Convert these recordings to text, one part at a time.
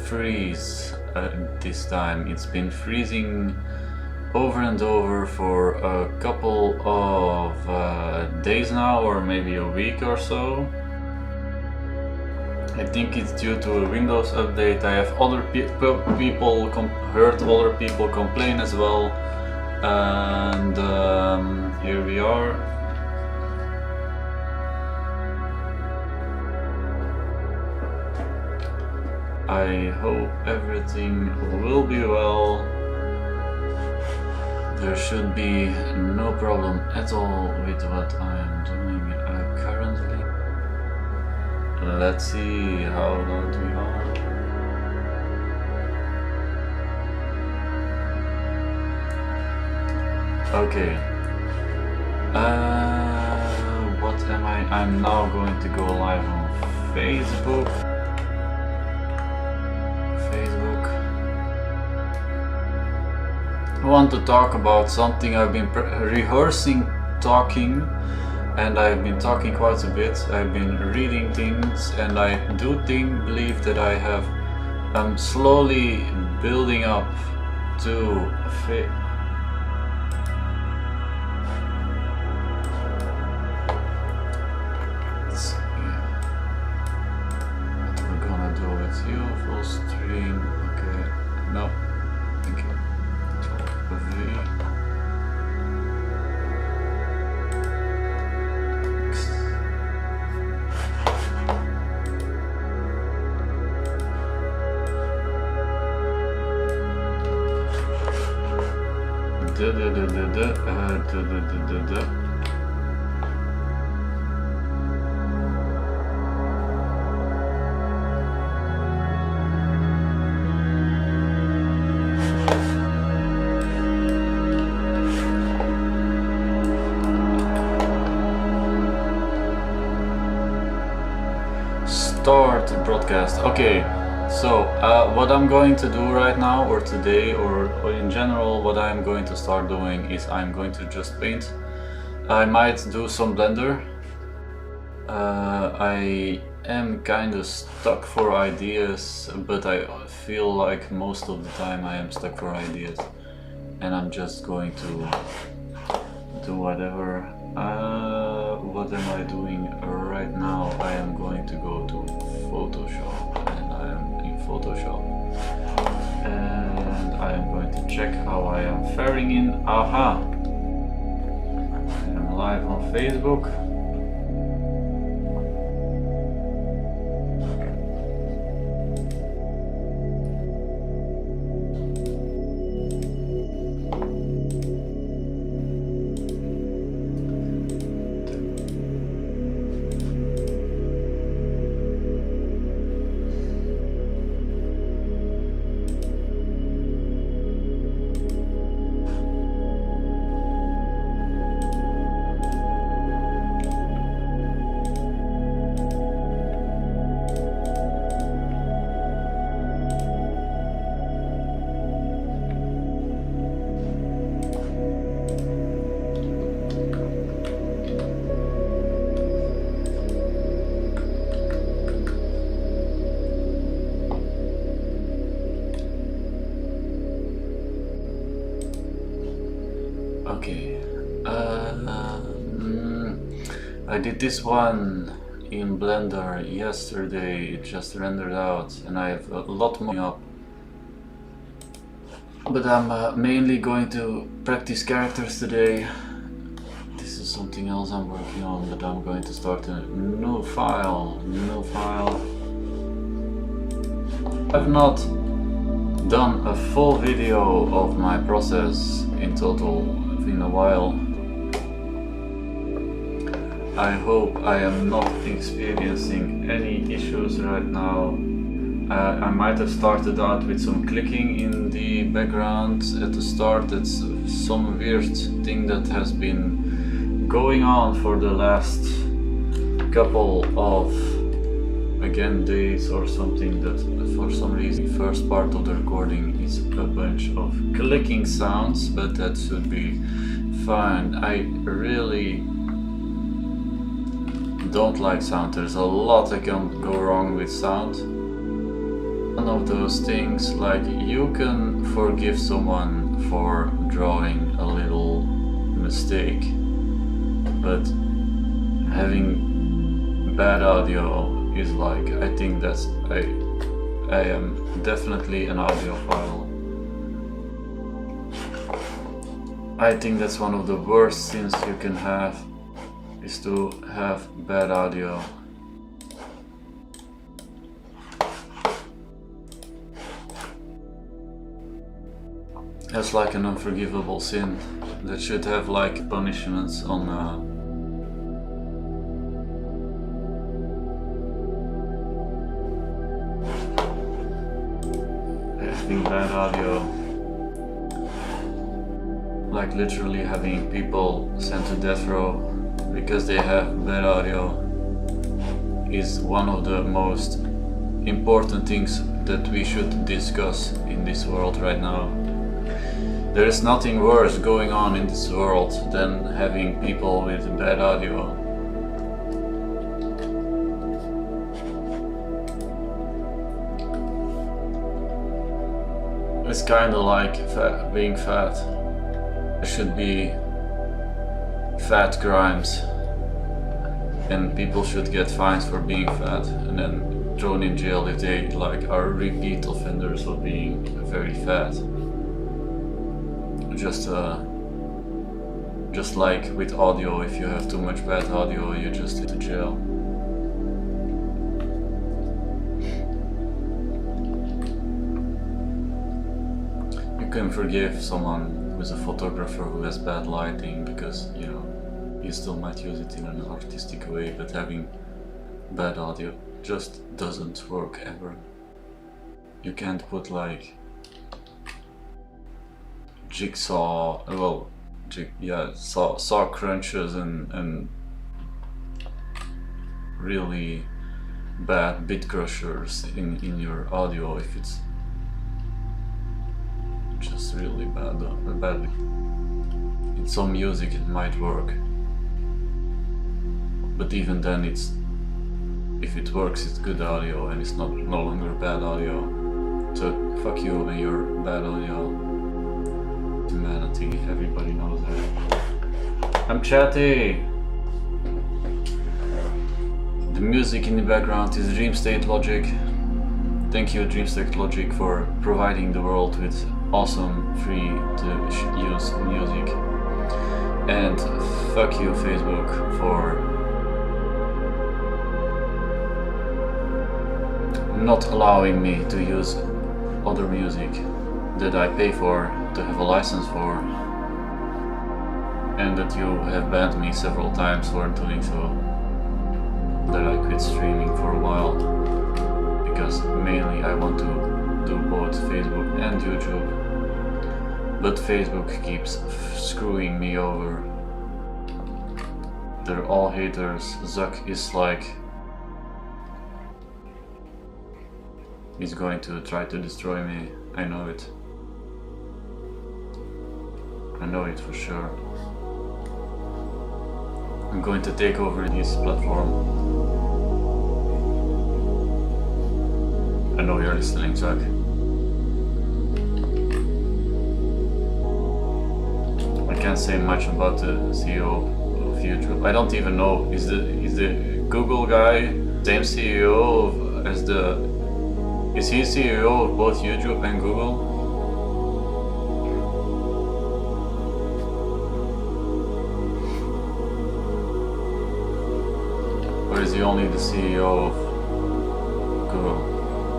freeze this time. It's been freezing over and over for a couple of days now, or maybe a week or so. I think it's due to a Windows update. I have other people heard other people complain as well, and here we are. I hope everything will be well. There should be no problem at all with what I am doing currently. Let's see how loud we are. Okay. What am I? I'm now going to go live on Facebook. I want to talk about something I've been rehearsing talking, and I've been talking quite a bit. I've been reading things, and I do believe that I'm slowly building up to let's see what we're gonna do with you. Full stream. Okay. No. Thank you. Start broadcast. Okay, so what I'm going to do right now, or today, or in general, what I'm going to start doing is I'm going to just paint. I might do some Blender. I am kind of stuck for ideas, but I feel like most of the time I am stuck for ideas, and I'm just going to do whatever. What am I doing right now? I am going to go to Photoshop, and I am in Photoshop, and I am going to check how I am faring in. Aha! I am live on Facebook. Okay, I did this one in Blender yesterday. It just rendered out, and I have a lot more up. But I'm mainly going to practice characters today. This is something else I'm working on, but I'm going to start a new file. I've not done a full video of my process in total in a while. I hope I am not experiencing any issues right now. I might have started out with some clicking in the background at the start. It's some weird thing that has been going on for the last couple of days or something, that for some reason the first part of the recording is a bunch of clicking sounds, but that should be fine. I really don't like sound. There's a lot that can go wrong with sound. one of those things, like, you can forgive someone for drawing a little mistake, but having bad audio is like, I think that's, I am definitely an audiophile. I think that's one of the worst sins you can have, is to have bad audio. That's like an unforgivable sin that should have like punishments on having bad audio. Like literally having people sent to death row because they have bad audio is one of the most important things that we should discuss in this world right now. There is nothing worse going on in this world than having people with bad audio. It's kinda like being fat. There should be fat crimes, and people should get fines for being fat and then thrown in jail if they like are repeat offenders of being very fat. Just like with audio, if you have too much bad audio, you just hit to jail. You can forgive someone who's a photographer who has bad lighting because, you know, you still might use it in an artistic way, but having bad audio just doesn't work ever. You can't put like jigsaw, saw crunches and really bad bit crushers in your audio if it's just really bad. In some music it might work, but even then if it works, it's good audio and it's no longer bad audio. So fuck you and your bad audio. Humanity, everybody knows that. I'm chatty! The music in the background is Dreamstate Logic. Thank you, Dreamstate Logic, for providing the world with awesome free to use music. And fuck you, Facebook, for not allowing me to use other music that I pay for, to have a license for, and that you have banned me several times for doing so, that I quit streaming for a while, because mainly I want to do both Facebook and YouTube, but Facebook keeps screwing me over. They're all haters. Zuck is like, he's going to try to destroy me, I know it. I know it for sure. I'm going to take over his platform. I know you're listening, Chuck. I can't say much about the CEO of YouTube. I don't even know, is the Google guy same CEO as the... Is he CEO of both YouTube and Google? Or is he only the CEO of Google?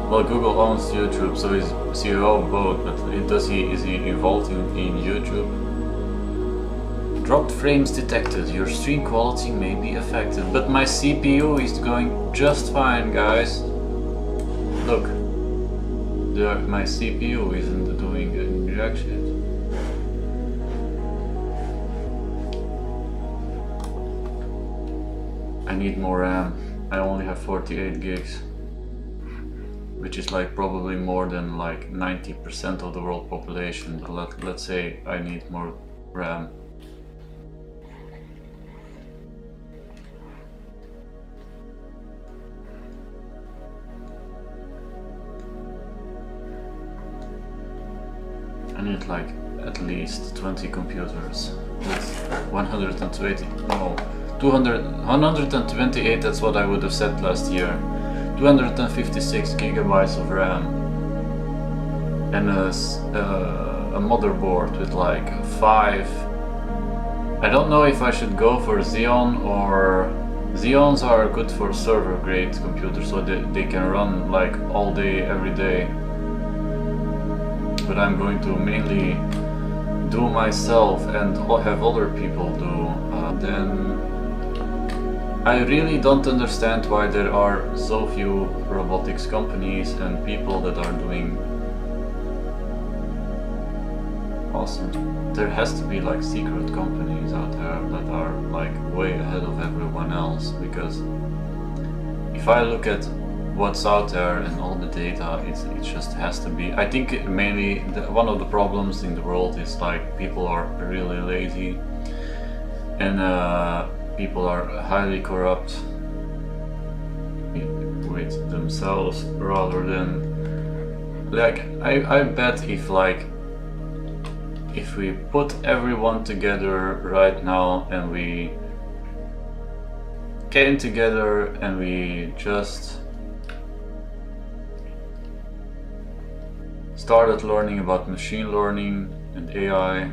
Well, Google owns YouTube, so he's CEO of both, but is he involved in YouTube? Dropped frames detected, your stream quality may be affected, but my CPU is going just fine, guys. Look, my CPU isn't doing any jack shit. I need more RAM. I only have 48 gigs, which is like probably more than like 90% of the world population, but let's say I need more RAM. I need like at least 20 computers. That's 120, no, 128, that's what I would have said last year. 256 gigabytes of RAM. And a motherboard with like 5. I don't know if I should go for Xeon, or Xeons are good for server grade computers, so they can run like all day, every day. But I'm going to mainly do myself and have other people do. Then I really don't understand why there are so few robotics companies and people that are doing awesome. There has to be like secret companies out there that are like way ahead of everyone else, because if I look at what's out there and all the data, it just has to be. I think mainly one of the problems in the world is like people are really lazy, and people are highly corrupt with themselves rather than like I bet if we put everyone together right now and we came together and we just started learning about machine learning and AI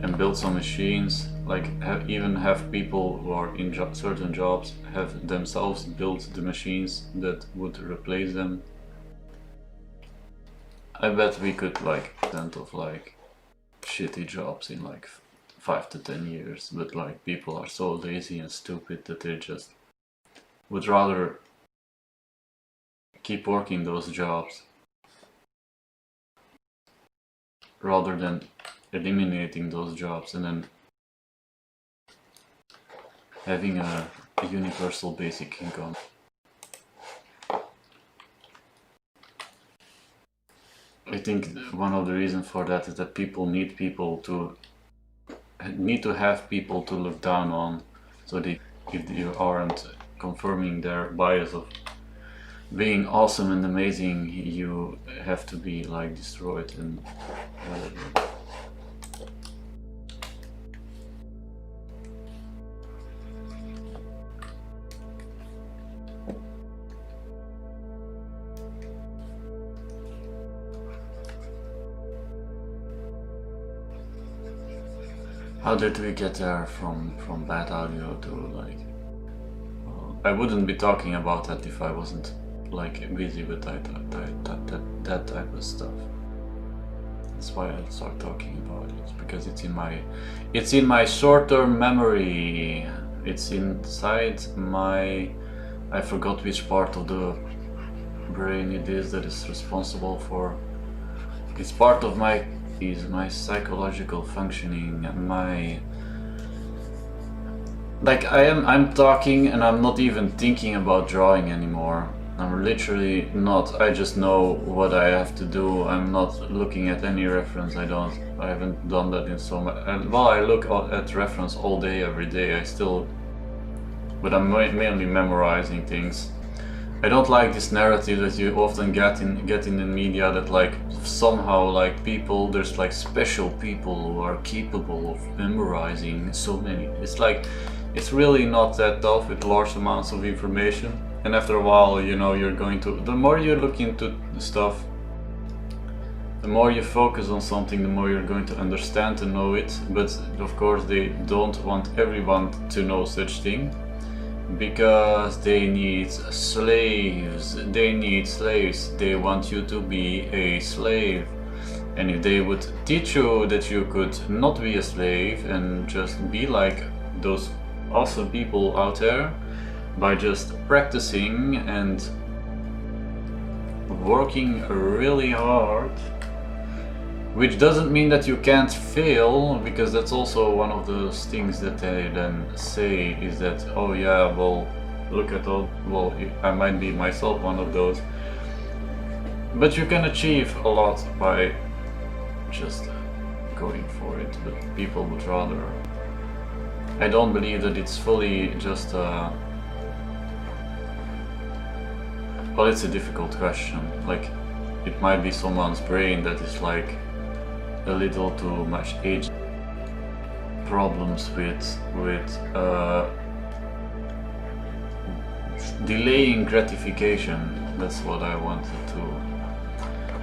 and build some machines, like even have people who are in certain jobs have themselves built the machines that would replace them. I bet we could like think of like shitty jobs in like 5 to 10 years, but like people are so lazy and stupid that they just would rather keep working those jobs rather than eliminating those jobs and then having a universal basic income. I think one of the reasons for that is that people need to have people to look down on, so that if you aren't confirming their bias of being awesome and amazing, you have to be like destroyed and whatever. How did we get there from bad audio to like... I wouldn't be talking about that if I wasn't like busy with that type of stuff. That's why I start talking about it, because it's in my short-term memory. It's inside my... I forgot which part of the brain it is that is responsible for... It's part of my psychological functioning, my... Like I'm talking and I'm not even thinking about drawing anymore. I'm literally not. I just know what I have to do. I'm not looking at any reference. I haven't done that in so much. Well, I look at reference all day, every day. But I'm mainly memorizing things. I don't like this narrative that you often get in the media, that like somehow like people, there's like special people who are capable of memorizing so many. It's like, it's really not that tough with large amounts of information. And after a while, you know, the more you look into stuff, the more you focus on something, the more you're going to understand and know it. But of course they don't want everyone to know such thing, because they need slaves. They want you to be a slave. And if they would teach you that you could not be a slave and just be like those awesome people out there by just practicing and working really hard, which doesn't mean that you can't fail, because that's also one of those things that they then say, is that, oh yeah, well, look at all, well, I might be myself one of those, but you can achieve a lot by just going for it. But people would rather... I don't believe that it's fully just well, it's a difficult question. Like, it might be someone's brain that is like a little too much age problems with delaying gratification. That's what I wanted to.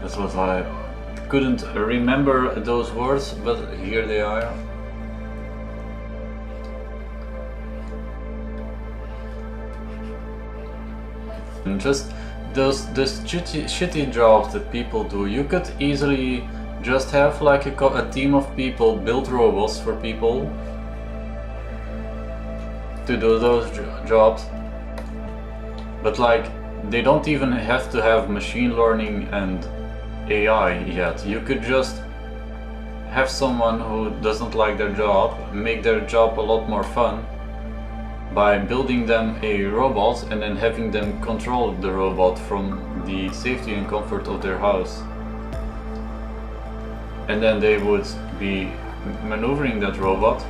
That's what I couldn't remember those words, but here they are. And just those shitty jobs that people do, you could easily just have like a team of people build robots for people to do those jobs. But like, they don't even have to have machine learning and AI yet. You could just have someone who doesn't like their job make their job a lot more fun by building them a robot and then having them control the robot from the safety and comfort of their house. And then they would be maneuvering that robot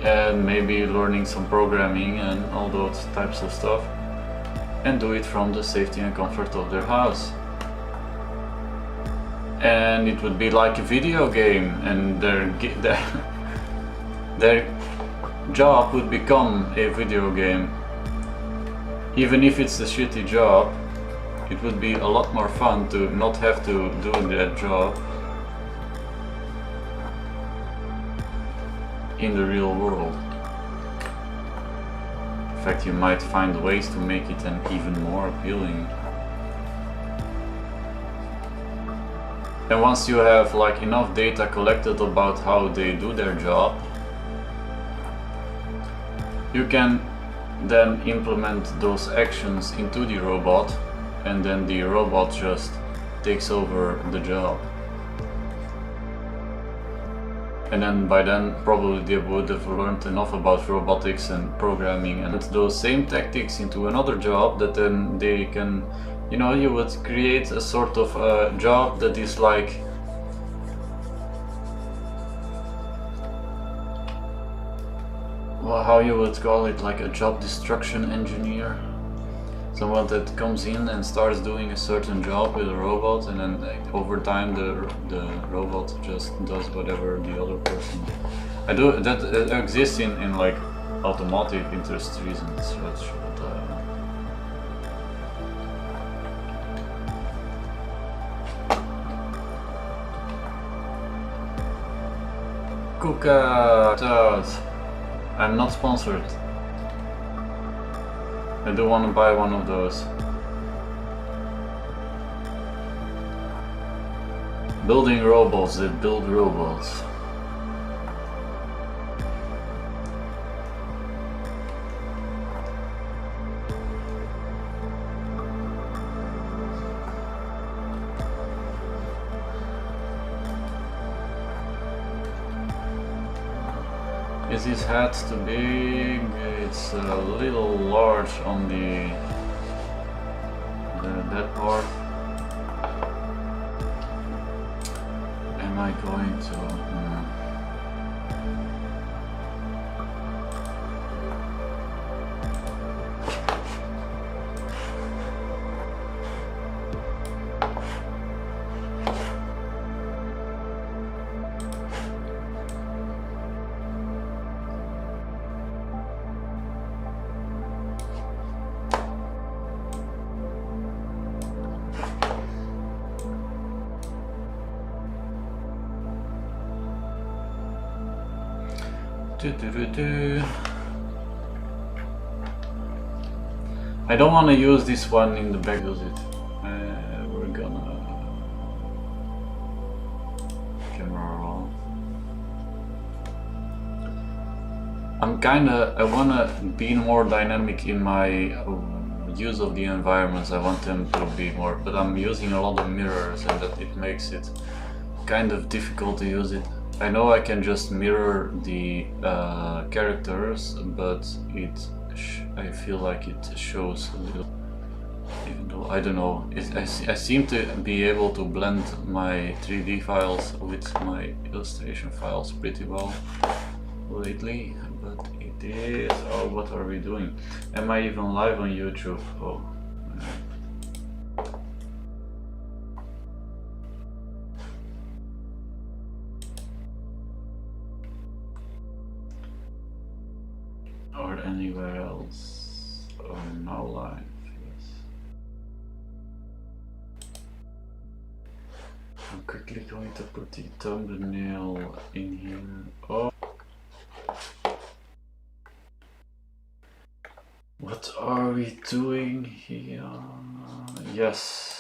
and maybe learning some programming and all those types of stuff, and do it from the safety and comfort of their house. And it would be like a video game, and their job would become a video game. Even if it's a shitty job, it would be a lot more fun to not have to do that job in the real world. In fact, you might find ways to make it an even more appealing. And once you have like enough data collected about how they do their job, you can then implement those actions into the robot, and then the robot just takes over the job. And then by then probably they would have learned enough about robotics and programming and those same tactics into another job that then they can, you know, you would create a sort of job that is like how you would call it, like a job destruction engineer. Someone that comes in and starts doing a certain job with a robot, and then like, over time the robot just does whatever the other person did. That exists in like automotive industries and such. Kuka, I'm not sponsored. I do want to buy one of those. Building robots that build robots. Is his hat too big? It's a little large on that part. Am I going to? I don't want to use this one in the back, does it? We're gonna camera roll. I wanna be more dynamic in my use of the environments. I want them to be more, but I'm using a lot of mirrors, and that it makes it kind of difficult to use it. I know I can just mirror the characters, but I feel like it shows a little, even though I don't know. I seem to be able to blend my 3D files with my illustration files pretty well lately, but it is. Oh, what are we doing? Am I even live on YouTube? Oh, Or anywhere else. Or no life, yes. I'm quickly going to put the thumbnail in here. Oh. What are we doing here? Yes.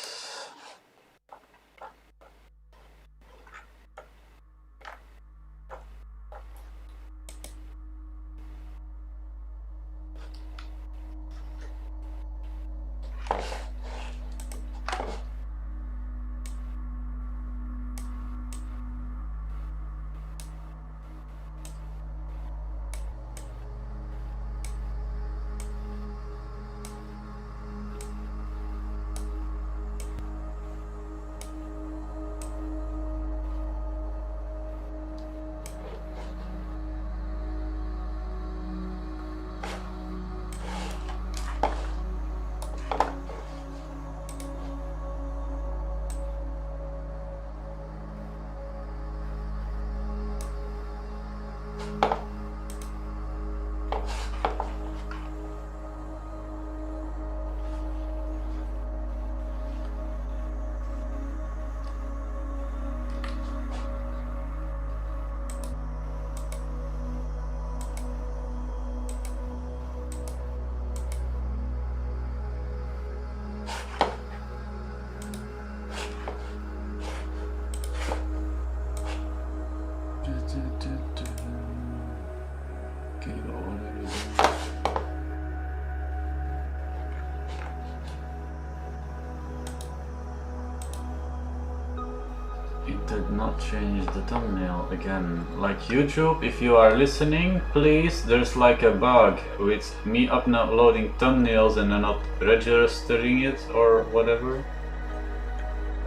It did not change the thumbnail again. Like YouTube, if you are listening, please, there's like a bug with me uploading thumbnails and then not registering it or whatever.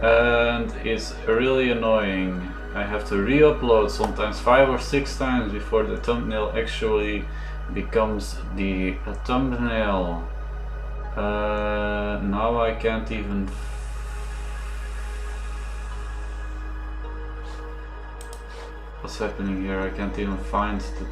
And it's really annoying. I have to re-upload sometimes 5 or 6 times before the thumbnail actually becomes the thumbnail. Now I can't even. What's happening here? I can't even find the.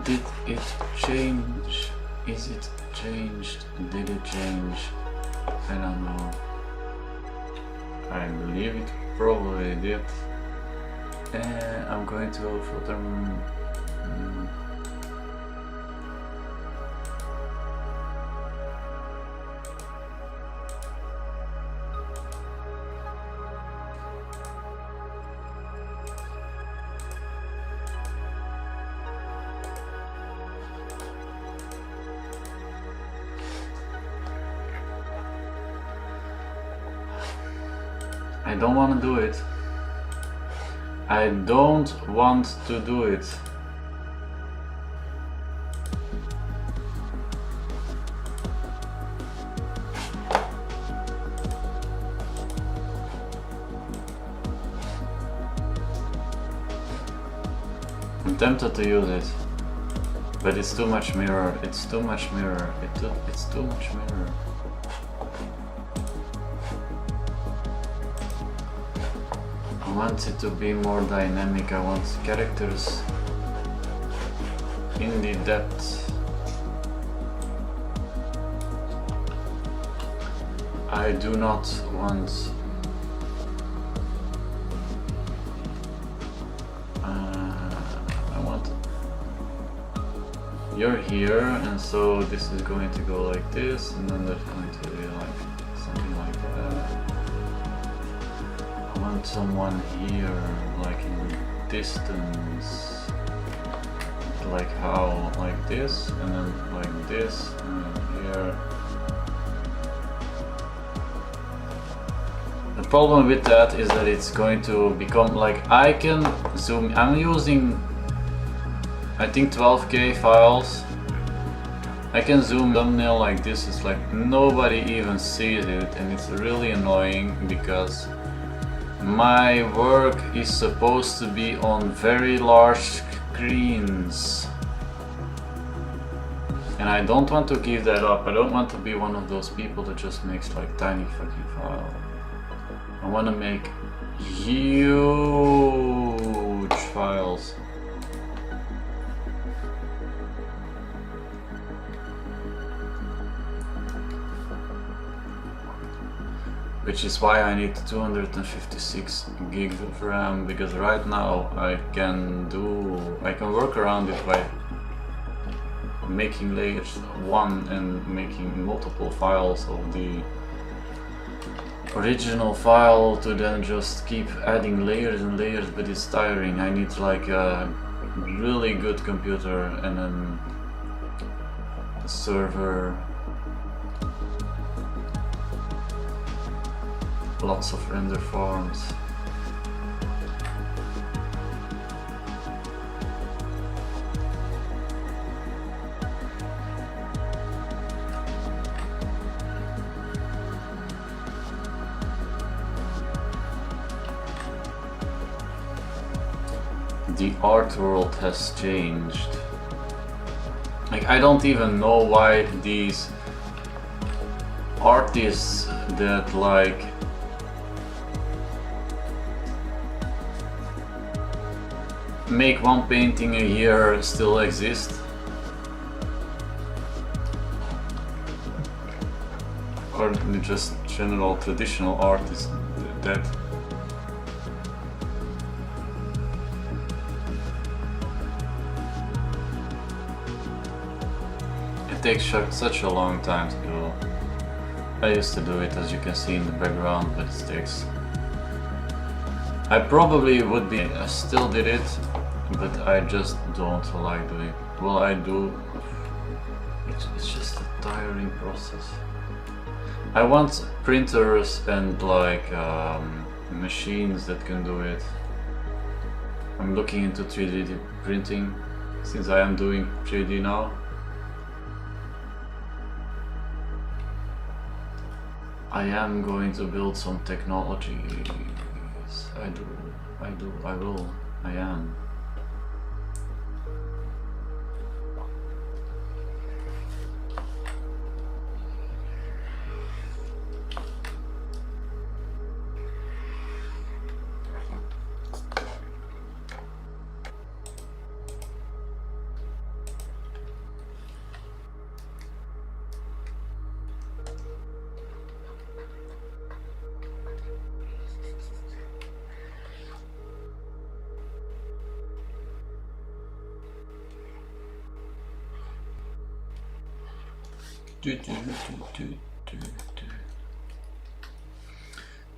Did it change? Is it changed? Did it change? I don't know. I believe it probably did. I'm going to filter. I don't want to do it. I don't want to do it. I'm tempted to use it, but it's too much mirror. It's too much mirror. It's too much mirror. I want it to be more dynamic. I want characters in the depth. I do not want I want you're here, and so this is going to go like this, and then there's going to be like something like that. I want someone here, like in the distance, like how, like this, and then like this, and then here. The problem with that is that it's going to become like, I can zoom, I'm using I think 12K files, I can zoom thumbnail like this, it's like nobody even sees it, and it's really annoying because my work is supposed to be on very large screens. And I don't want to give that up. I don't want to be one of those people that just makes like tiny fucking files. I want to make huge files. Which is why I need 256 gigs of RAM, because right now I can work around it by making layers 1 and making multiple files of the original file to then just keep adding layers and layers, but it's tiring. I need like a really good computer and then a server, lots of render farms. The art world has changed. Like, I don't even know why these artists that like make one painting a year still exist. Or just general traditional artists that it takes such a long time to do. I used to do it, as you can see in the background, but it takes. I probably would be, I still did it, but I just don't like doing it. Well, I do. It's just a tiring process. I want printers and like machines that can do it. I'm looking into 3D printing since I am doing 3D now. I am going to build some technologies. I am.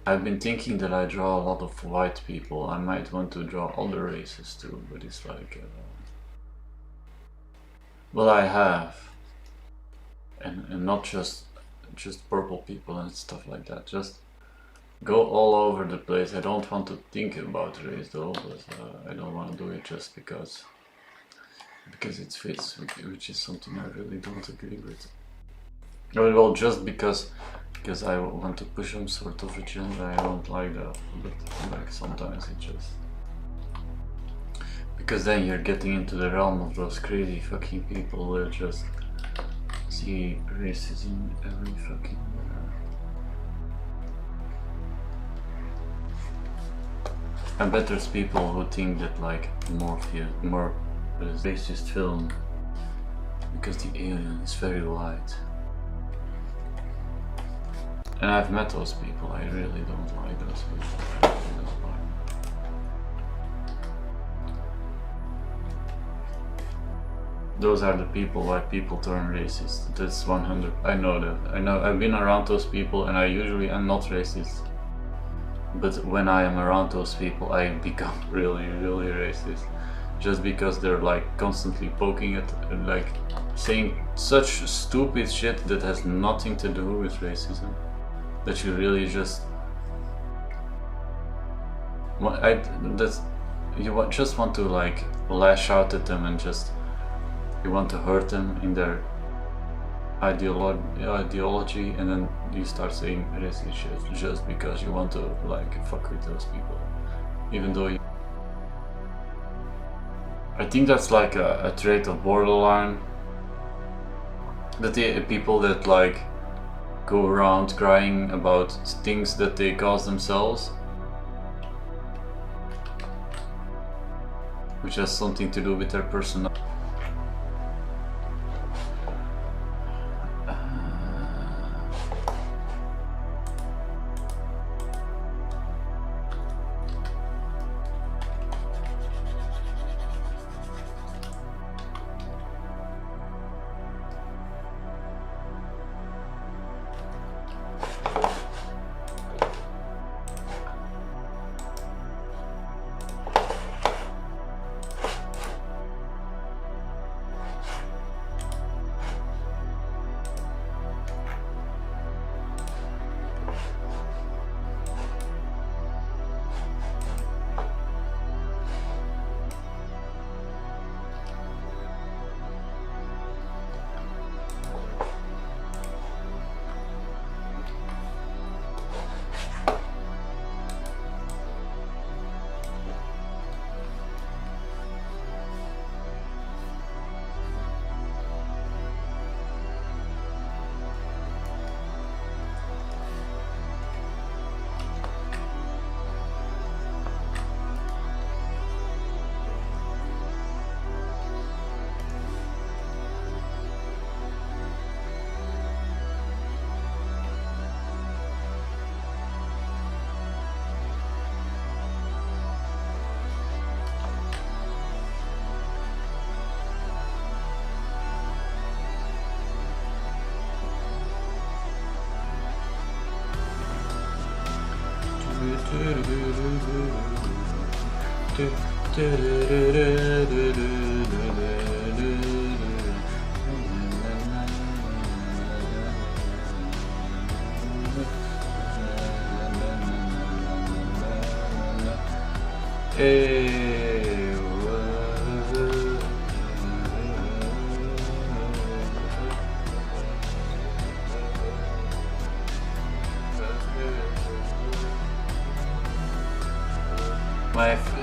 I've been thinking that I draw a lot of white people. I might want to draw other races too, but it's like well, I have, and not just purple people and stuff like that. Just go all over the place. I don't want to think about race though, but I don't want to do it just because it fits, which is something I really don't agree with. Well, just because I want to push some sort of agenda, I don't like that, but like sometimes it just... Because then you're getting into the realm of those crazy fucking people that just see racism every fucking where. I bet there's people who think that like more racist film because the alien is very white. And I've met those people. I really don't like those people. I really don't like them. Those are the people why people turn racist. That's 100. I know that. I know. I've been around those people, and I usually am not racist. But when I am around those people, I become really, really racist. Just because they're like constantly poking at, like saying such stupid shit that has nothing to do with racism. That you really just just want to like lash out at them and just you want to hurt them in their ideology, and then you start saying racist just because you want to like fuck with those people, even though I think that's like a trait of borderline, that the people that like go around crying about things that they cause themselves, which has something to do with their personality.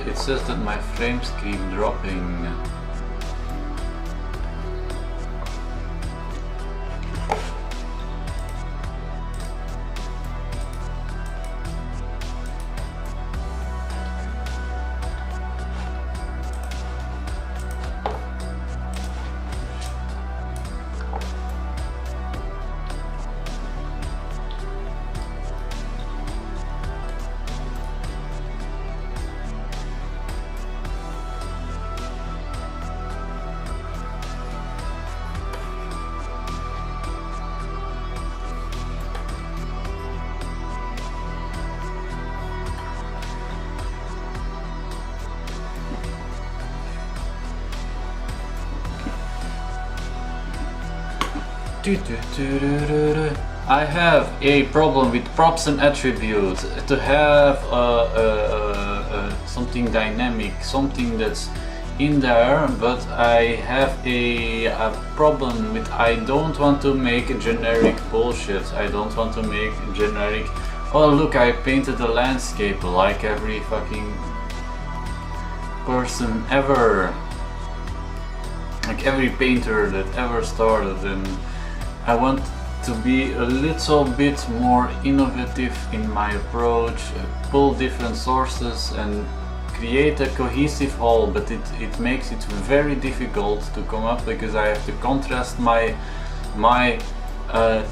It says that my frames keep dropping. I have a problem with props and attributes. To have something dynamic, something that's in there, but I have a problem with, I don't want to make generic bullshit. I don't want to make generic, oh look, I painted a landscape like every fucking person ever, like every painter that ever started. And I want to be a little bit more innovative in my approach, pull different sources and create a cohesive whole, but it makes it very difficult to come up, because I have to contrast my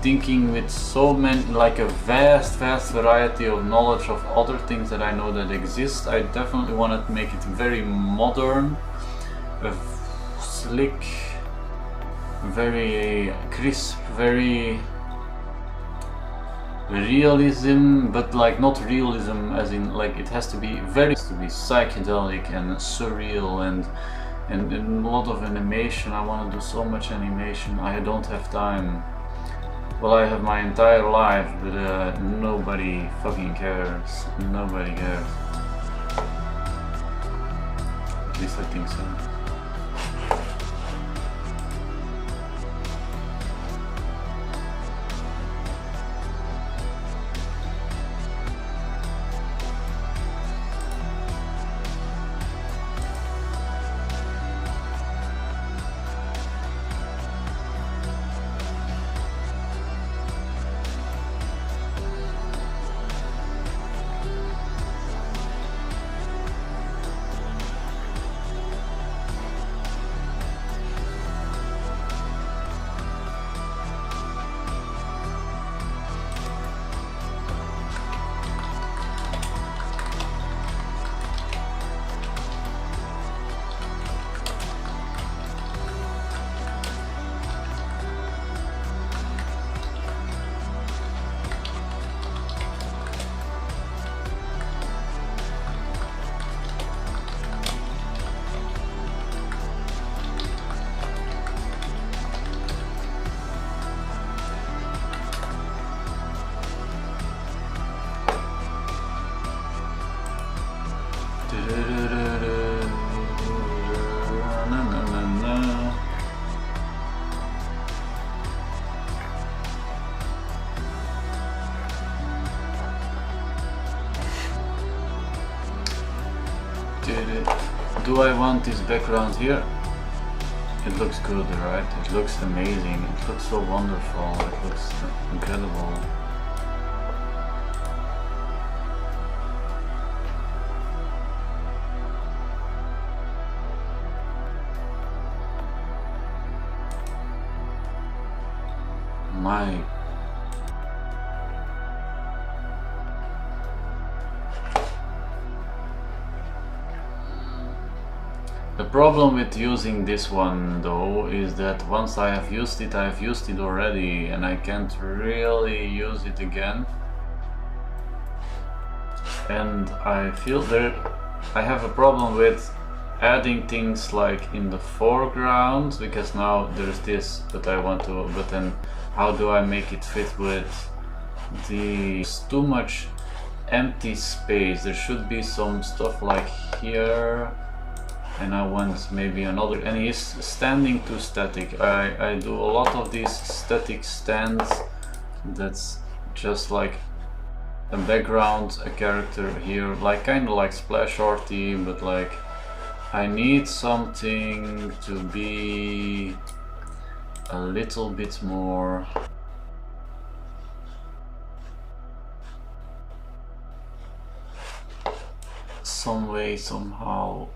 thinking with so many, like a vast variety of knowledge of other things that I know that exist. I definitely want to make it very modern, slick, very crisp, very realism, but like not realism as in like it has to be very, it has to be psychedelic and surreal and a lot of animation. I want to do so much animation. I don't have time. Well, I have my entire life, but nobody fucking cares. Nobody cares. At least I think so. Do I want this background here? It looks good, right? It looks amazing. It looks so wonderful. It looks incredible. My The problem with using this one though is that once I have used it already and I can't really use it again. And I feel I have a problem with adding things like in the foreground, because now there's this that I want to, but then how do I make it fit with there's too much empty space. There should be some stuff like here. And I want maybe another, and he's standing too static. I do a lot of these static stands that's just like a background, a character here, like kind of like Splash Arty, but like I need something to be a little bit more some way, somehow.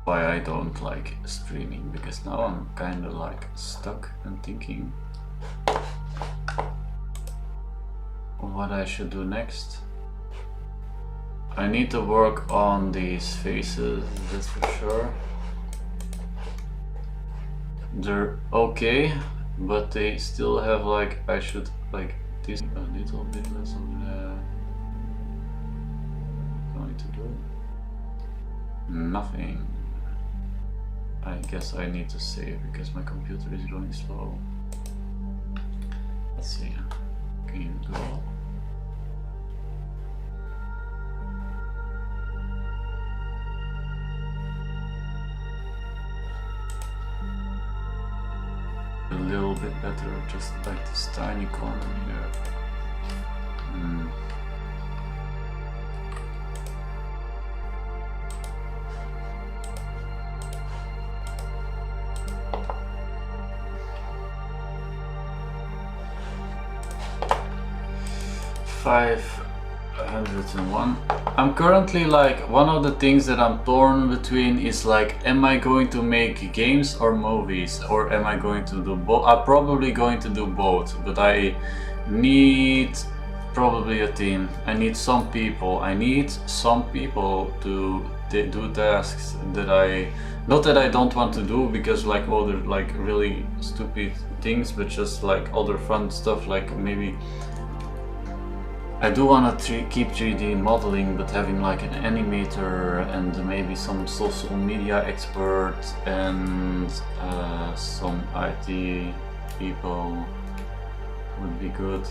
Why I don't like streaming, because now I'm kind of like stuck and thinking what I should do next. I need to work on these faces, that's for sure. They're okay, but they still have like, I should like this a little bit less of that. Going to do nothing. I guess I need to save because my computer is going slow. Let's see, can you go? A little bit better, just like this tiny corner here. Mm. $501. I'm currently like, one of the things that I'm torn between is like, am I going to make games or movies, or am I going to do both? I'm probably going to do both, but I need probably a team. I need some people. I need some people to do tasks that not that I don't want to do, because like other like really stupid things, but just like other fun stuff, like maybe I do want to keep 3D modeling, but having like an animator and maybe some social media expert and some IT people would be good.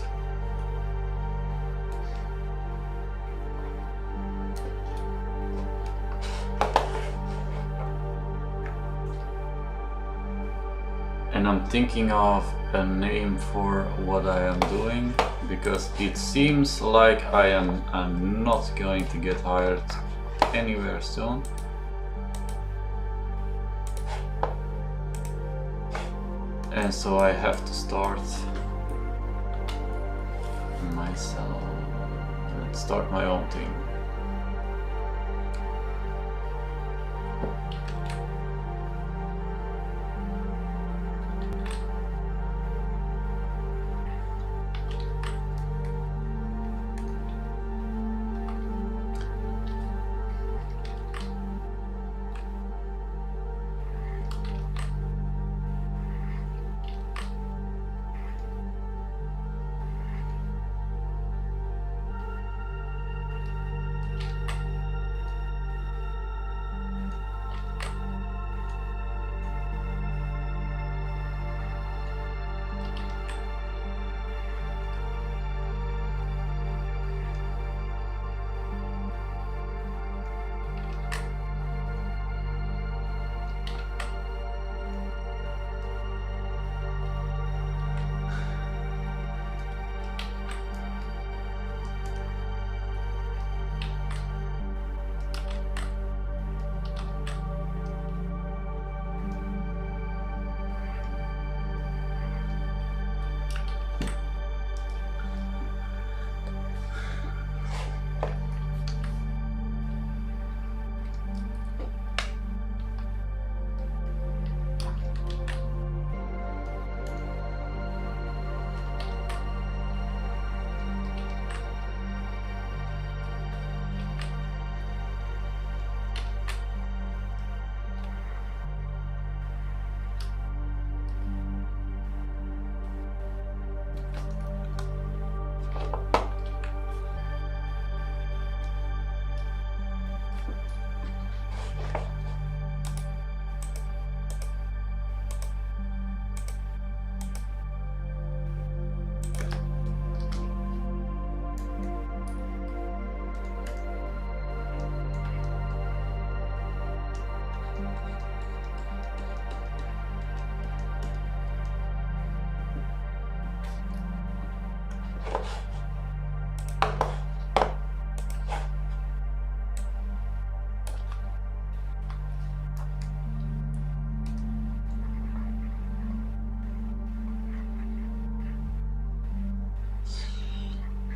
And I'm thinking of a name for what I am doing, because it seems like I'm not going to get hired anywhere soon. And so I have to start myself and start my own thing.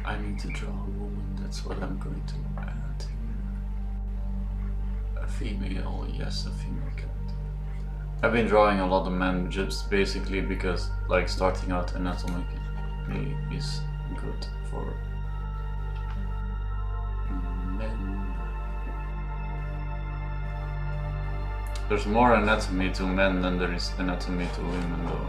I need to draw a woman, that's what I'm going to add here. A female, yes, a female character. I've been drawing a lot of men just basically because like starting out anatomically is good for men. There's more anatomy to men than there is anatomy to women though.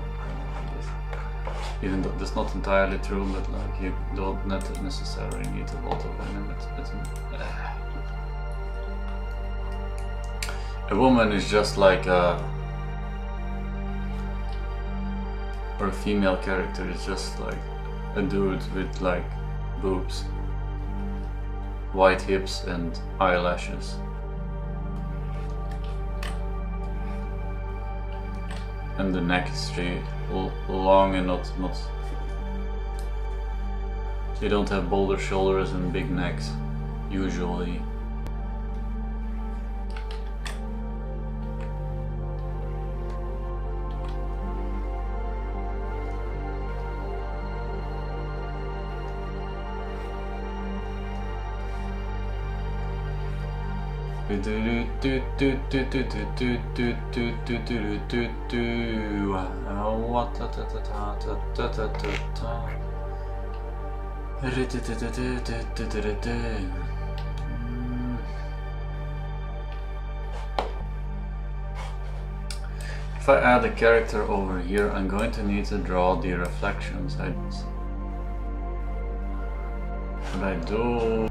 Even though that's not entirely true, but like you don't necessarily need a lot of anatomy. A woman is just like or a female character is just like a dude with like boobs, white hips and eyelashes. And the neck is straight, long and not. They don't have bolder shoulders and big necks, usually. If I add a character over here, I'm going to need to draw the reflections. What I do?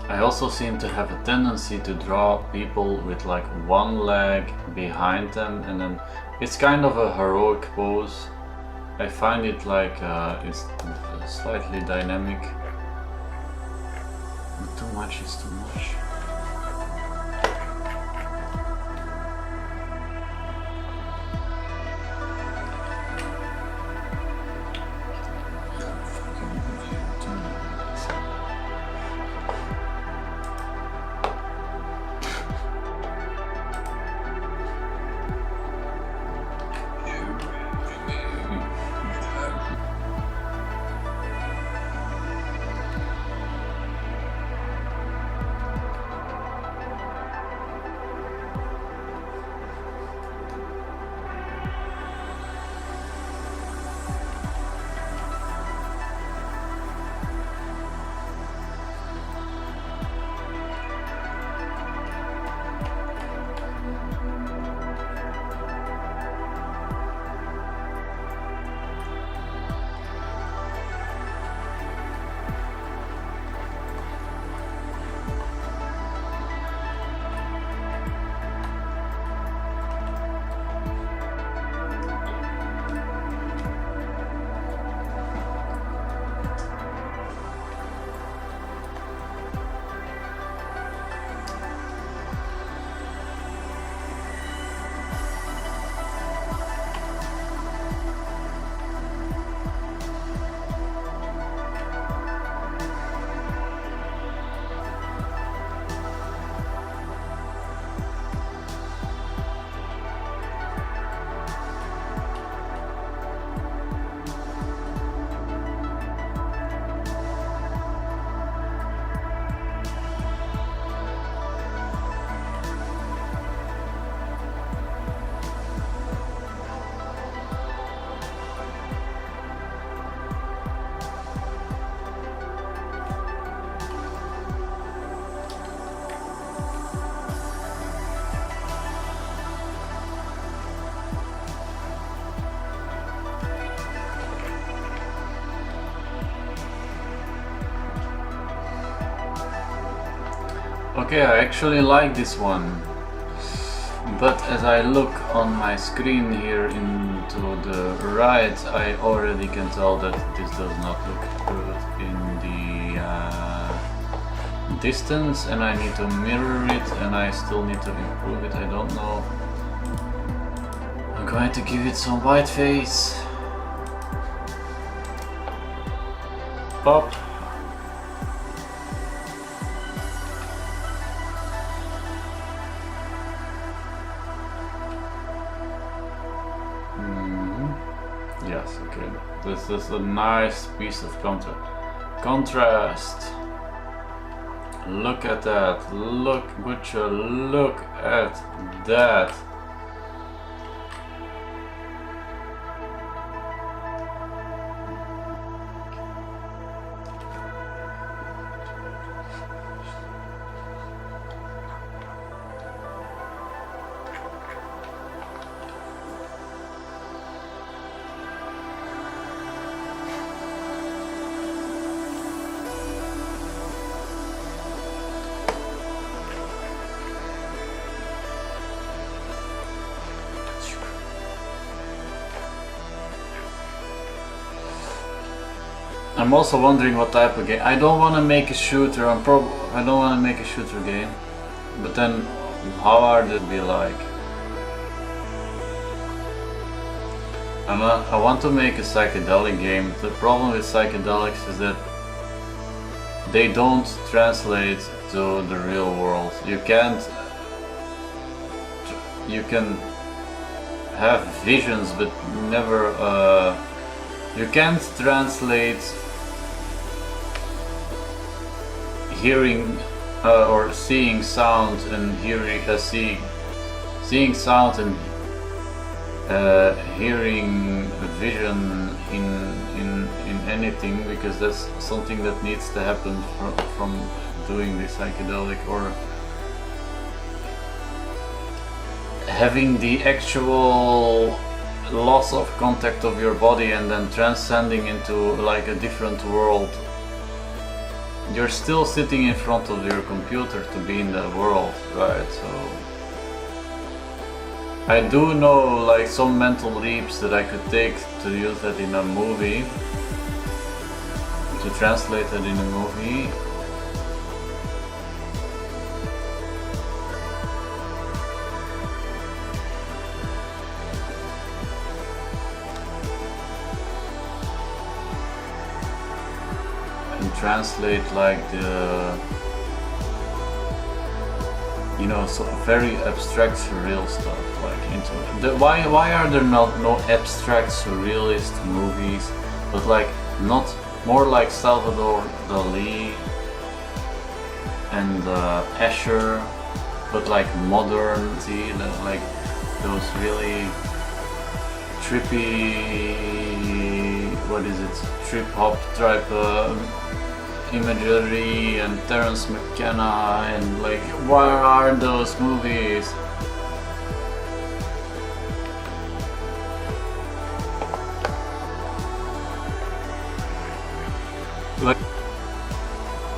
I also seem to have a tendency to draw people with like one leg behind them, and then it's kind of a heroic pose. I find it like it's slightly dynamic. But too much is too much. Okay, I actually like this one, but as I look on my screen here into the right, I already can tell that this does not look good in the distance, and I need to mirror it, and I still need to improve it. I don't know. I'm going to give it some white face. Pop. Yes, okay. This is a nice piece of contrast. Look at that. Look, Butcher, look at that. I'm also wondering what type of game. I don't want to make a shooter. I don't want to make a shooter game. But then, how hard it be like? I want to make a psychedelic game. The problem with psychedelics is that they don't translate to the real world. You can't. You can have visions, but never. You can't translate hearing or seeing sound and seeing sound and hearing vision in anything, because that's something that needs to happen from doing the psychedelic, or having the actual loss of contact of your body and then transcending into like a different world. you're still sitting in front of your computer to be in that world, right? So I do know like some mental leaps that I could take to use that in a movie, to translate it in a movie. And translate like the, you know, so very abstract surreal stuff like into why are there not no abstract surrealist movies, but like not more like Salvador Dali and Escher, but like modern, see, like those really trippy, what is it, trip hop type imagery, and Terence McKenna, and like, where are those movies? Like,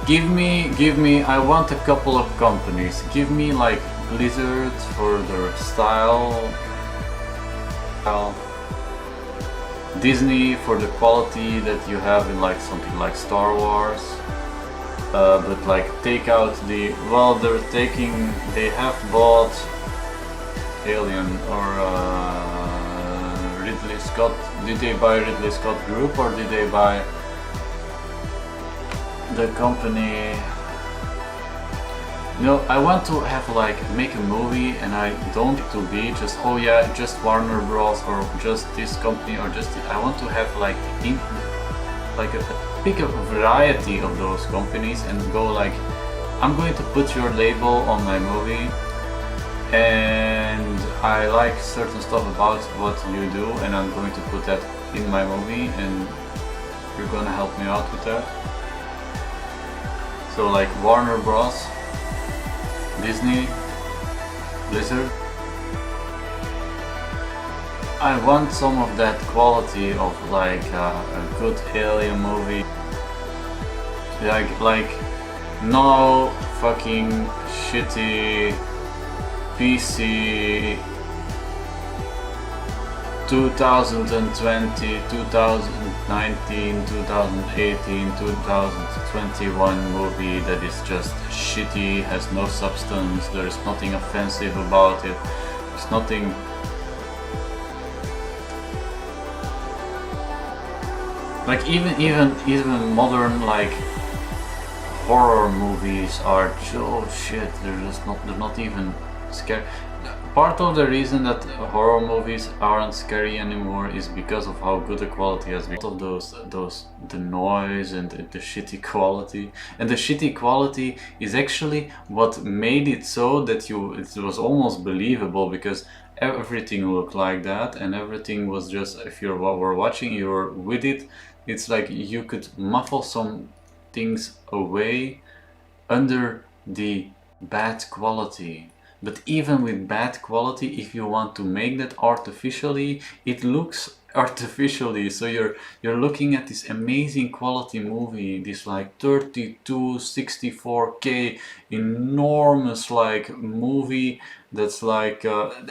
give me, I want a couple of companies. Give me like Blizzard for their style, Disney for the quality that you have in like something like Star Wars, but like take out the, well, they have bought Alien or Ridley Scott. Did they buy Ridley Scott Group, or did they buy the company? No, I want to have like make a movie, and I don't want it to be just, oh yeah, just Warner Bros. Or just this company, or just I want to have like pick a variety of those companies and go like, I'm going to put your label on my movie, and I like certain stuff about what you do, and I'm going to put that in my movie, and you're gonna help me out with that. So like Warner Bros, Disney, Blizzard. I want some of that quality of like a good alien movie. Like no fucking shitty PC 2020, 2019, 2018, 2021 movie that is just shitty, has no substance, there's nothing offensive about it, there's nothing. Like even modern like horror movies are so shit. They're not even scary. Part of the reason that horror movies aren't scary anymore is because of how good the quality has been. Of the noise and the shitty quality, and the shitty quality is actually what made it so that it was almost believable, because everything looked like that, and everything was just, if you were watching, you were with it. It's like you could muffle some things away under the bad quality. But even with bad quality, if you want to make that artificially, it looks artificially. So you're looking at this amazing quality movie, this like 32 64K enormous like movie that's like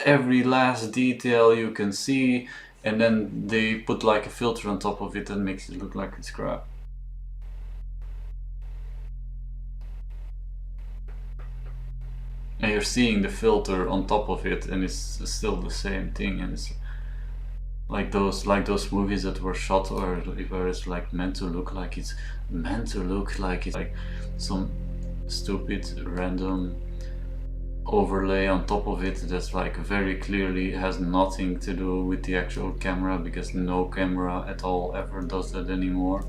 every last detail you can see, and then they put like a filter on top of it and makes it look like it's crap. And you're seeing the filter on top of it, and it's still the same thing, and it's like those movies that were shot where it's like meant to look like it's like some stupid random overlay on top of it that's like very clearly has nothing to do with the actual camera, because no camera at all ever does that anymore.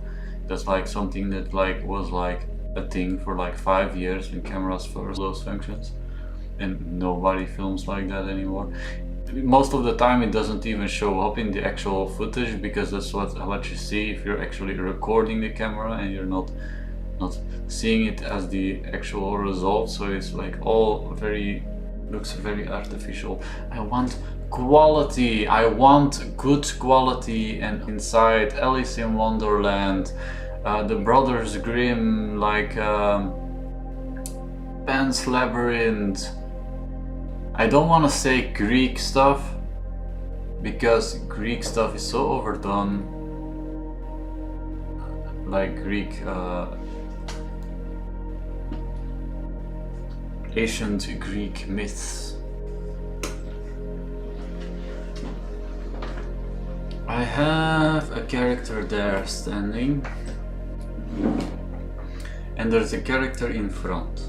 That's like something that like was like a thing for like 5 years when cameras first those functions, and nobody films like that anymore. Most of the time it doesn't even show up in the actual footage, because that's what you see if you're actually recording the camera and you're not seeing it as the actual result. So it's like all looks very artificial. I want quality, I want good quality. And inside Alice in Wonderland, the Brothers Grimm, like Pan's Labyrinth. I don't want to say Greek stuff, because Greek stuff is so overdone. Like Greek, ancient Greek myths. I have a character there standing, and there's a character in front.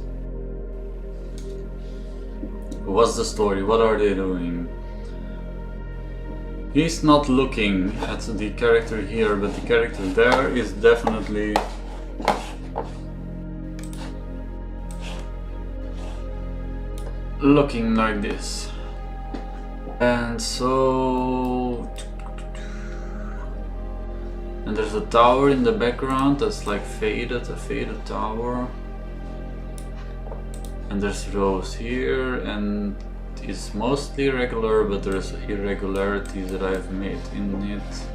What's the story? What are they doing? He's not looking at the character here, but the character there is definitely looking like this. And so... and there's a tower in the background that's like faded, a faded tower. And there's Rose here, and it's mostly regular, but there's irregularities that I've made in it.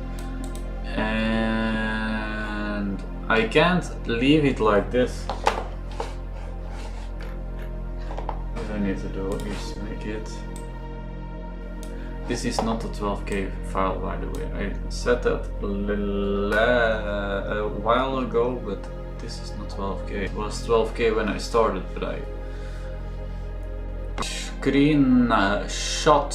And I can't leave it like this. What I need to do is make it... This is not a 12K file, by the way. I said that a while ago, but this is not 12K. It was 12K when I started, but I... Screen shot.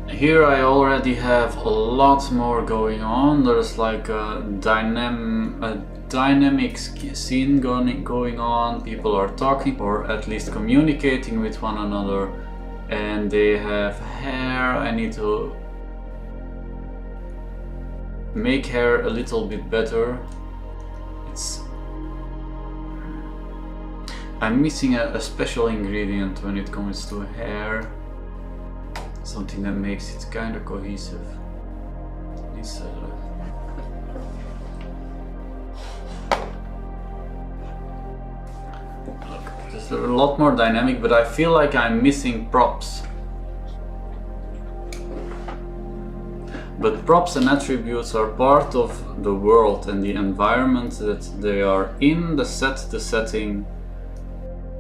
Here I already have a lot more going on. There's like a dynamic scene going on. People are talking, or at least communicating with one another, and they have hair. I need to make hair a little bit better. I'm missing a special ingredient when it comes to hair. Something that makes it kind of cohesive. Look, it's a lot more dynamic, but I feel like I'm missing props. But props and attributes are part of the world and the environment that they are in, the setting.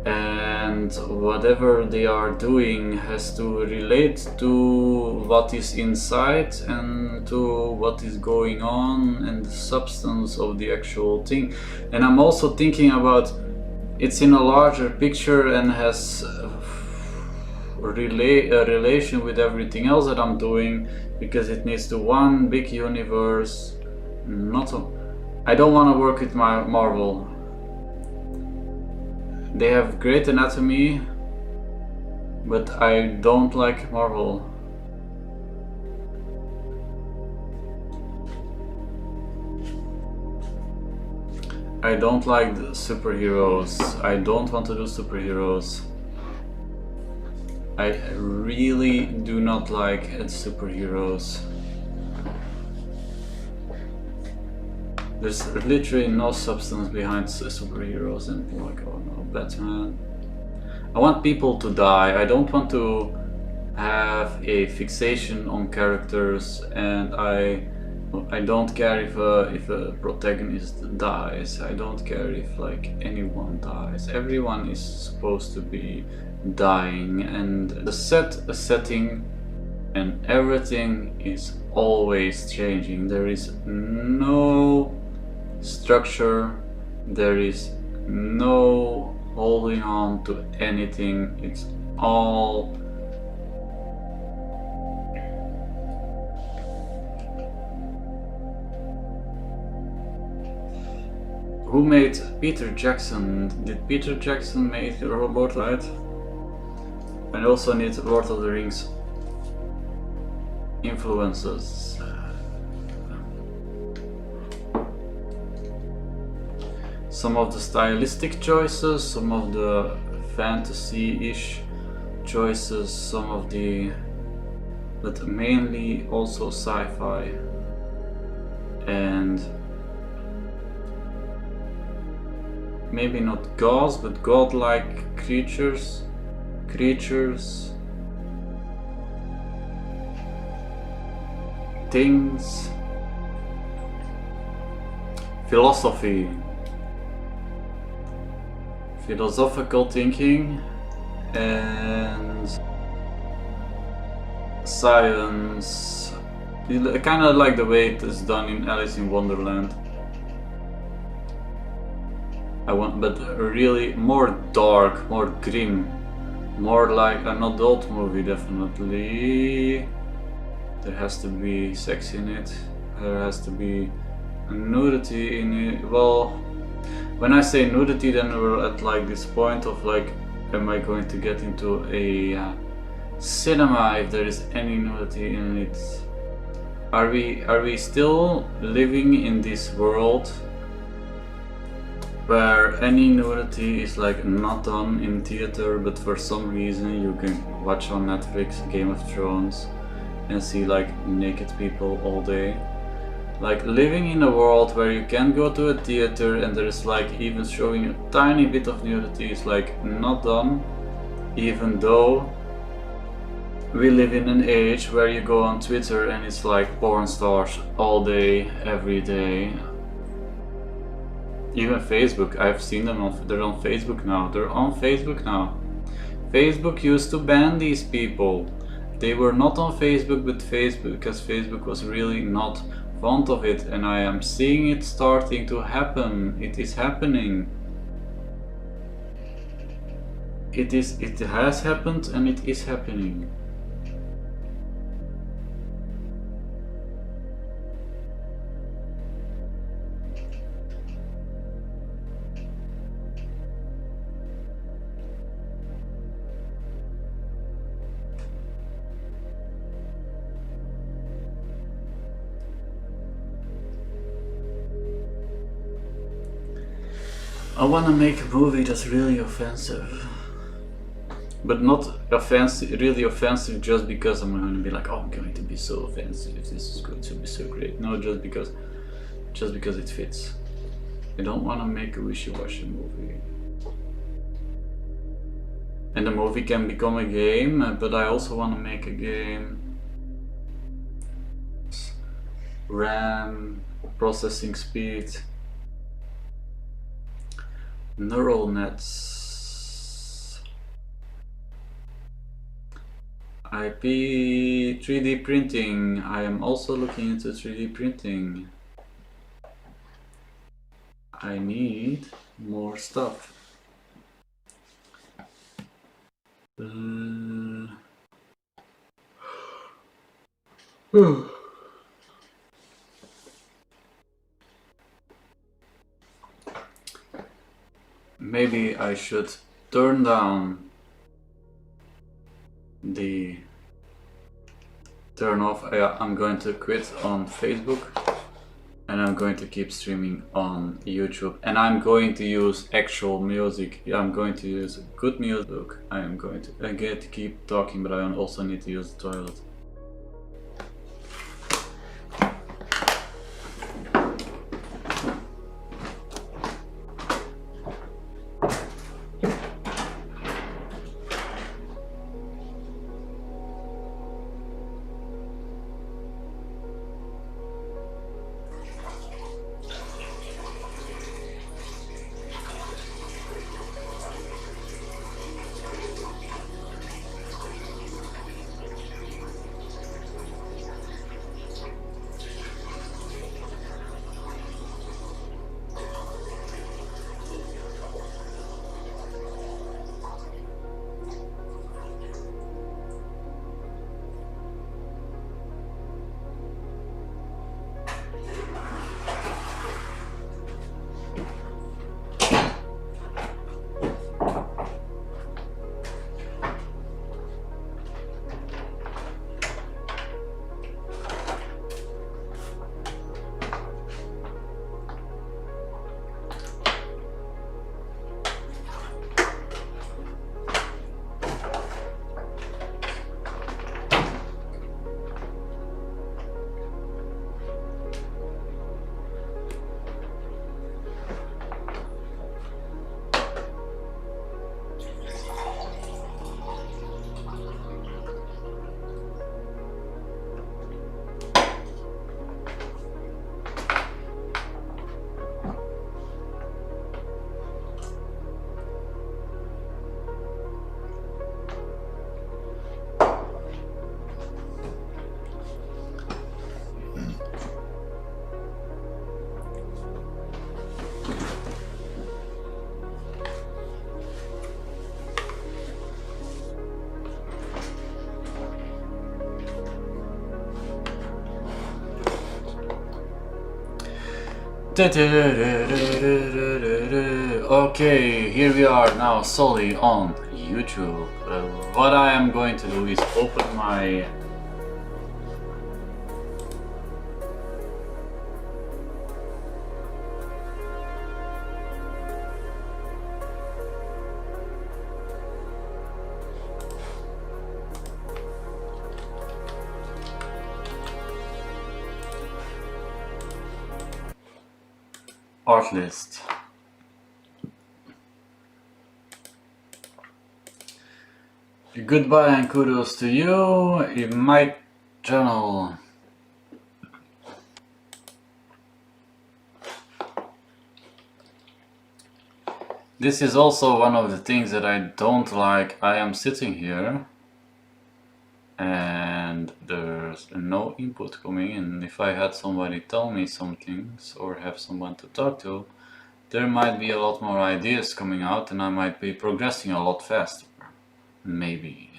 And whatever they are doing has to relate to what is inside and to what is going on and the substance of the actual thing. And I'm also thinking about it's in a larger picture and has a relation with everything else that I'm doing, because it needs to one big universe. I don't want to work with my Marvel. They have great anatomy, but I don't like Marvel. I don't like the superheroes. I don't want to do superheroes. I really do not like superheroes. There's literally no substance behind superheroes, and people are like, oh no, Batman. I want people to die. I don't want to have a fixation on characters, and I don't care if a protagonist dies. I don't care if like anyone dies. Everyone is supposed to be dying, and the setting and everything is always changing. There is no structure, there is no holding on to anything. It's all who made Peter Jackson? Did Peter Jackson make the robot, right? I also need Lord of the Rings influences. Some of the stylistic choices, some of the fantasy-ish choices, some of the, but mainly also sci-fi. and maybe not gods, but godlike creatures, things, philosophy, philosophical thinking, and science. I kind of like the way it is done in Alice in Wonderland. But really more dark, more grim, more like an adult movie, definitely. There has to be sex in it, there has to be nudity in it. Well, when I say nudity, then we're at like this point of like, am I going to get into a cinema if there is any nudity in it? Are we still living in this world where any nudity is like not done in theater, but for some reason you can watch on Netflix Game of Thrones and see like naked people all day? Like living in a world where you can go to a theater and there is like even showing a tiny bit of nudity is like not done, even though we live in an age where you go on Twitter and it's like porn stars all day, every day. Even Facebook, I've seen them they're on Facebook now. Facebook used to ban these people. They were not on Facebook, but Facebook, because Facebook was really not fond of it, and I am seeing it starting to happen. It is happening. It has happened and it is happening. I want to make a movie that's really offensive, but not really offensive just because I'm going to be like, oh, I'm going to be so offensive, this is going to be so great. No, just because it fits. I don't want to make a wishy-washy movie. And the movie can become a game, but I also want to make a game. RAM, processing speed, neural nets, IP, 3D printing. I am also looking into 3D printing. I need more stuff. Maybe I should turn down the turn off. I'm going to quit on Facebook and I'm going to keep streaming on YouTube, and I'm going to use actual music. I'm going to use good music. I am going to get to keep talking, but I also need to use the toilet. Okay, here we are now solely on YouTube. What I am going to do is open my art list. Goodbye and kudos to you in my channel. This is also one of the things that I don't like. I am sitting here and there's no input coming in. If I had somebody tell me some things or have someone to talk to, there might be a lot more ideas coming out and I might be progressing a lot faster. Maybe.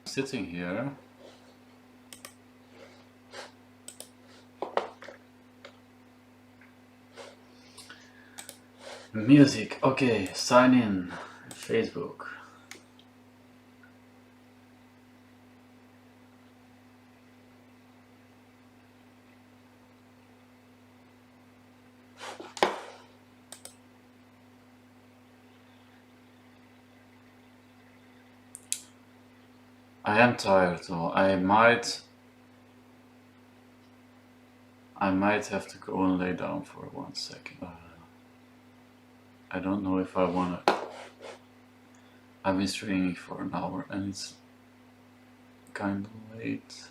Sitting here. Music, okay, sign in, Facebook. I am tired though. I might have to go and lay down for 1 second. I don't know if I wanna. I've been streaming for an hour and it's kinda late.